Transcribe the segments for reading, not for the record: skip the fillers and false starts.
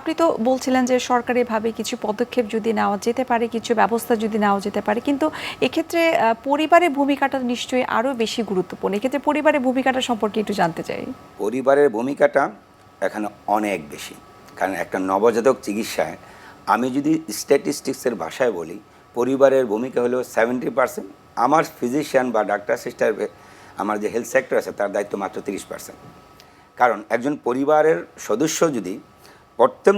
আপনি তো বলছিলেন যে সরকারিভাবে কিছু পদক্ষেপ যদি নেওয়া যেতে পারে, কিছু ব্যবস্থা যদি নেওয়া যেতে পারে, কিন্তু এক্ষেত্রে পরিবারের ভূমিকাটা নিশ্চয়ই আরও বেশি গুরুত্বপূর্ণ। এক্ষেত্রে পরিবারের ভূমিকাটা সম্পর্কে একটু জানতে চাই। পরিবারের ভূমিকাটা এখানে অনেক বেশি, কারণ একটা নবজাতক চিকিৎসায় আমি যদি স্ট্যাটিস্টিক্সের ভাষায় বলি, পরিবারের ভূমিকা হলো 70%। আমার ফিজিশিয়ান বা ডাক্তার সিস্টার, আমার যে হেলথ সেক্টর আছে তার দায়িত্ব মাত্র 30%। কারণ একজন পরিবারের সদস্য যদি প্রথম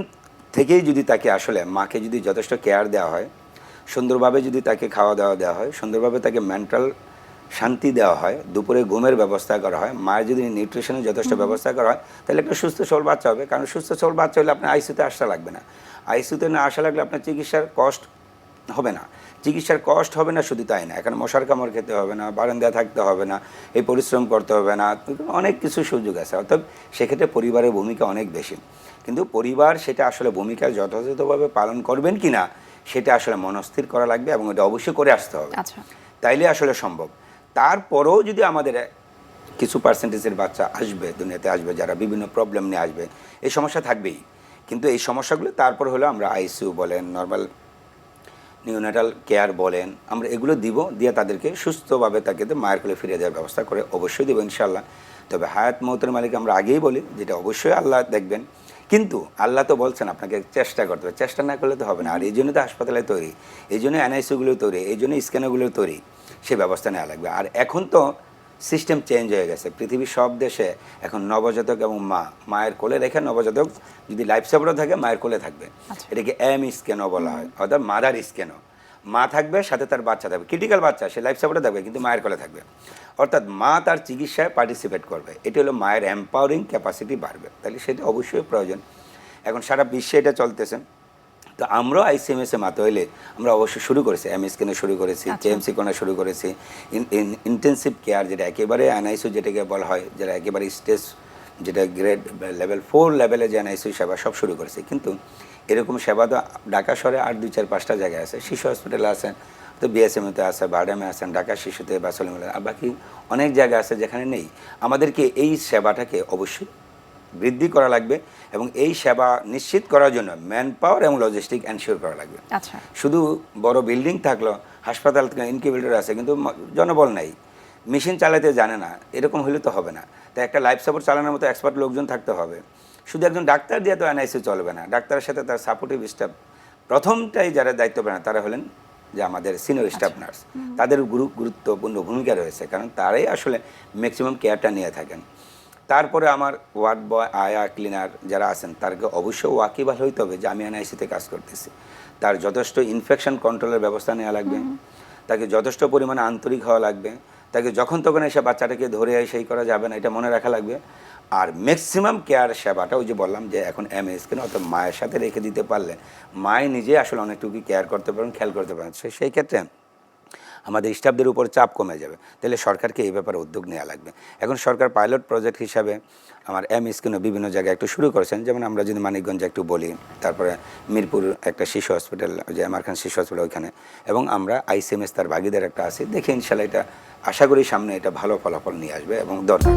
থেকেই যদি তাকে আসলে মাকে যদি যথেষ্ট কেয়ার দেওয়া হয়, সুন্দরভাবে যদি তাকে খাওয়া দাওয়া দেওয়া হয়, সুন্দরভাবে তাকে মেন্টাল শান্তি দেওয়া হয়, দুপুরে ঘুমের ব্যবস্থা করা হয়, মায়ের যদি নিউট্রিশনের যথেষ্ট ব্যবস্থা করা হয়, তাহলে একটা সুস্থ সবল বাচ্চা হবে। কারণ সুস্থ সবল বাচ্চা হলে আপনার আইসিউতে আসা লাগবে না। আইসিউতে না আসা লাগলে আপনার চিকিৎসার কষ্ট হবে না। চিকিৎসার কষ্ট হবে না শুধু তাই না, এখন মশার কামড় খেতে হবে না, বারান্দায় থাকতে হবে না, এই পরিশ্রম করতে হবে না, অনেক কিছু সুযোগ আছে। অর্থাৎ সেক্ষেত্রে পরিবারের ভূমিকা অনেক বেশি। কিন্তু পরিবার সেটা আসলে ভূমিকা যথাযথভাবে পালন করবেন কি না সেটা আসলে মনস্থির করা লাগবে, এবং এটা অবশ্যই করে আসতে হবে। আচ্ছা, তাইলে আসলে সম্ভব। তারপরেও যদি আমাদের কিছু পার্সেন্টেজের বাচ্চা আসবে, দুনিয়াতে আসবে, যারা বিভিন্ন প্রবলেম নিয়ে আসবে, এই সমস্যা থাকবেই। কিন্তু এই সমস্যাগুলো তারপর হলো আমরা আইসিইউ বলেন, নর্মাল নিউনেটাল কেয়ার বলেন, আমরা এগুলো দিব, দিয়ে তাদেরকে সুস্থভাবে তাকে মায়ের কোলে ফিরে দেওয়ার ব্যবস্থা করে অবশ্যই দেবো ইনশাল্লাহ। তবে হায়াত মৌতের মালিক আমরা আগেই বলি, যেটা অবশ্যই আল্লাহ দেখবেন। কিন্তু আল্লাহ তো বলছেন আপনাকে চেষ্টা করতে হবে, চেষ্টা না করলে তো হবে না। আর এই জন্য তো হাসপাতালে তৈরি, এই জন্য এনআইসিউগুলো তৈরি, এই জন্য স্ক্যানারগুলো তৈরি, সে ব্যবস্থা নেওয়া লাগবে। আর এখন তো সিস্টেম চেঞ্জ হয়ে গেছে, পৃথিবীর সব দেশে এখন নবজাতক এবং মায়ের কোলে রেখে নবজাতক যদি লাইফ সাপোর্টও থাকে মায়ের কোলে থাকবে। এটাকে স্ক্যানও বলা হয়, অর্থাৎ মাদার স্ক্যানও। মা থাকবে, সাথে তার বাচ্চা থাকবে, ক্রিটিক্যাল বাচ্চা, সে লাইফ সাপোর্টে থাকবে কিন্তু মায়ের কোলে থাকবে। অর্থাৎ মা তার চিকিৎসায় পার্টিসিপেট করবে। এটি হলো মায়ের এম্পাওয়ারিং ক্যাপাসিটি বাড়বে, তাহলে সেটা অবশ্যই প্রয়োজন। এখন সারা বিশ্বে এটা চলতেছে। তো আমরাও আইসিএমএসে মাতে হইলে আমরা অবশ্যই শুরু করেছি, স্ক্যানে শুরু করেছি, কেএমসি কোনা শুরু করেছি, ইন্টেন্সিভ কেয়ার যেটা একেবারে এনআইসিউ যেটাকে বলা হয়, যেটা একেবারে স্টেজ, যেটা গ্রেড লেভেল 4 লেভেলে যে এনআইসিউ সেবা সব শুরু করেছি। কিন্তু এরকম সেবা তো ঢাকা শহরে আর 2-4-5টা জায়গায় আছে। শিশু হসপিটালে আছে, তো বিএসএমতে আছে, বারডামে আছেন, ঢাকা শিশুতে বা সলিমুল্লাহ, আর বাকি অনেক জায়গা আছে যেখানে নেই। আমাদেরকে এই সেবাটাকে অবশ্যই বৃদ্ধি করা লাগবে, এবং এই সেবা নিশ্চিত করার জন্য ম্যান পাওয়ার এবং লজিস্টিক এনশিওর করা লাগবে। আচ্ছা, শুধু বড় বিল্ডিং থাকলো, হাসপাতাল ইনকিউবেটর আছে, কিন্তু জনবল নাই, মেশিন চালাতে জানে না, এরকম হলে তো হবে না। তাই একটা লাইফ সাপোর্ট চালানোর মতো এক্সপার্ট লোকজন থাকতে হবে। শুধু একজন ডাক্তার দিয়ে তো এনআইসিউ চলবে না, ডাক্তারের সাথে তার সাপোর্টিভ স্টাফ, প্রথমটাই যারা দায়িত্ব পায় না তারা হলেন যে আমাদের সিনিয়র স্টাফ নার্স। তাদের গুরুত্বপূর্ণ ভূমিকা রয়েছে, কারণ তারাই আসলে ম্যাক্সিমাম কেয়ারটা নিয়ে থাকেন। তারপরে আমার ওয়ার্ড বয়, আয়া, ক্লিনার যারা আছেন তাদেরকে অবশ্যই ওয়াকিবহাল হইতে হবে যে আমি এনআইসিতে কাজ করতেছি। তার যথেষ্ট ইনফেকশন কন্ট্রোলের ব্যবস্থা নেওয়া লাগবে, তাকে যথেষ্ট পরিমাণে আন্তরিক হওয়া লাগবে, তাকে যখন তখন এসে বাচ্চাটাকে ধরে সেই করা যাবে না, এটা মনে রাখা লাগবে। আর ম্যাক্সিমাম কেয়ার সেবাটা ওই যে বললাম যে এখন স্ক্যান, অর্থাৎ মায়ের সাথে রেখে দিতে পারলে মায়ে নিজে আসলে অনেকটুকু কেয়ার করতে পারেন, খেয়াল করতে পারেন। সেই ক্ষেত্রে আমাদের স্টাফদের উপর চাপ কমে যাবে। তাহলে সরকারকে এই ব্যাপারে উদ্যোগ নেওয়া লাগবে। এখন সরকার পাইলট প্রজেক্ট হিসাবে আমার স্ক্যানও বিভিন্ন জায়গায় একটু শুরু করেছেন, যেমন আমরা যদি মানিকগঞ্জে একটু বলি, তারপরে মিরপুর একটা শিশু হসপিটাল, যে এমআর খান শিশু হসপিটাল, ওইখানে, এবং আমরা আইসিএমএস তার ভাগিদার একটা আছি। দেখে ইনশাল্লাহ এটা আশা করি সামনে এটা ভালো ফলাফল নিয়ে আসবে এবং দরকার।